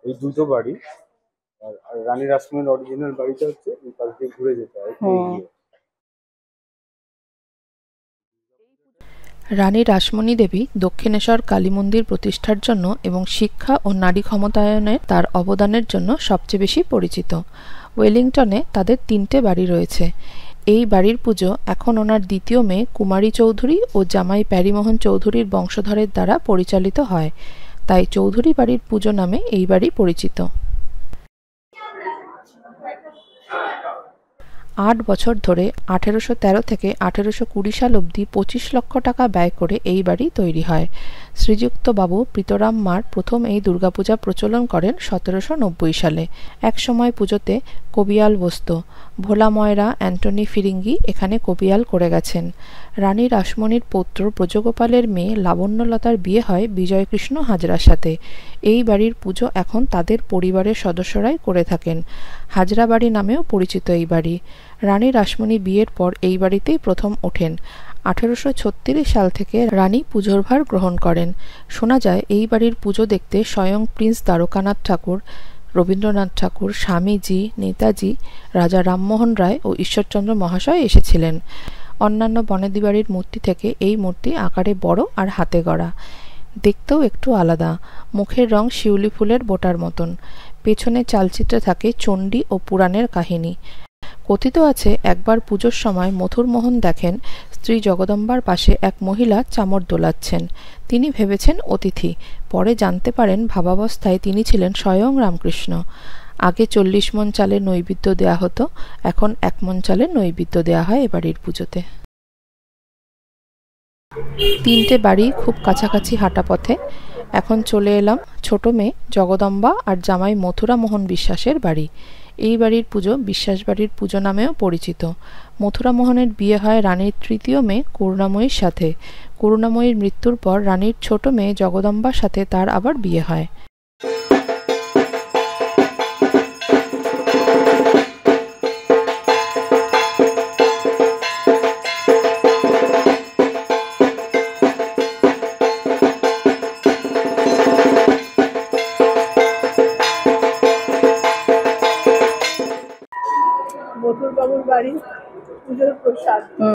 এই দুটো বাড়ি। আর রানী রাসমণির অরিজিনাল বাড়িটা হচ্ছে এই পাশ দিয়ে ঘুরে যেতে হয় একটু এগিয়ে। রানী রাসমণি দেবী দক্ষিণেশ্বর কালী মন্দির প্রতিষ্ঠার জন্য এবং শিক্ষা ও নারী ক্ষমতায়নে তার অবদানের জন্য সবচেয়ে বেশি পরিচিত। ওয়েলিংটনে তাদের 3টে বাড়ি রয়েছে। এই বাড়ির পুজো এখন ওনার দ্বিতীয় মেয়ে কুমারী চৌধুরী ও জামাই প্যারীমোহন চৌধুরীর বংশধরের দ্বারা পরিচালিত হয়, তাই চৌধুরী বাড়ির পুজো নামে এই বাড়ি পরিচিত। 8 বছর ধরে 1813 থেকে 1820 সাল অবধি 25 লক্ষ টাকা ব্যয় করে এই বাড়ি তৈরি হয়। শ্রীযুক্ত বাবু প্রীতরাম মার প্রথম এই দুর্গাপূজা প্রচলন করেন 1790 সালে। এক সময় পুজোতে কবিয়াল বসত। ভোলা ময়রা অ্যান্টনি ফিরিঙ্গি এখানে কবিয়াল করে গেছেন। রানী রাসমণির পৌত্র ব্রজগোপালের মেয়ে লাবণ্যলতার বিয়ে হয় বিজয়কৃষ্ণ হাজরার সাথে। এই বাড়ির পুজো এখন তাদের পরিবারের সদস্যরাই করে থাকেন। হাজরা বাড়ি নামেও পরিচিত এই বাড়ি। রানী রাসমণি বিয়ের পর এই বাড়িতেই প্রথম ওঠেন। 1836 সাল থেকে রানী পুজোর ভার গ্রহণ করেন। শোনা যায় এই বাড়ির পুজো দেখতে স্বয়ং প্রিন্স দ্বারকানাথ ঠাকুর, রবীন্দ্রনাথ ঠাকুর, স্বামীজি, নেতাজি, রাজা রামমোহন রায় ও ঈশ্বরচন্দ্র মহাশয় এসেছিলেন। অন্যান্য বনেদি বাড়ির মূর্তি থেকে এই মূর্তি আকারে বড় আর হাতে গড়া। দেখতেও একটু আলাদা। মুখের রং শিউলি ফুলের বোটার মতন। পেছনে চালচিত্রে থাকে চণ্ডী ও পুরাণের কাহিনী। কথিত আছে একবার পুজোর সময় মথুরমোহন দেখেন স্ত্রী জগদম্বার পাশে এক মহিলা চামর দোলাচ্ছেন। তিনি ভেবেছেন অতিথি, পরে জানতে পারেন ভাবাবস্থায় তিনি ছিলেন স্বয়ং রামকৃষ্ণ। আগে 40 মণ চালের নৈবেদ্য দেয়া হতো, এখন 1 মণ চালের নৈবেদ্য দেয়া হয় এ বাড়ির পুজোতে। 3টে বাড়ি খুব কাছাকাছি হাঁটা পথে। এখন চলে এলাম ছোট মেয়ে জগদম্বা আর জামাই মথুরা মোহন বিশ্বাসের বাড়ি। এই বাড়ির পুজো বিশ্বাস বাড়ির পুজো নামেও পরিচিত। মথুরা মোহনের বিয়ে হয় রানীর তৃতীয় মেয়ে করুণাময়ীর সাথে। করুণাময়ীর মৃত্যুর পর রানীর ছোট মেয়ে জগদম্বার সাথে তার আবার বিয়ে হয়। মথুর বাবুর বাড়ি পুজোর প্রসাদ।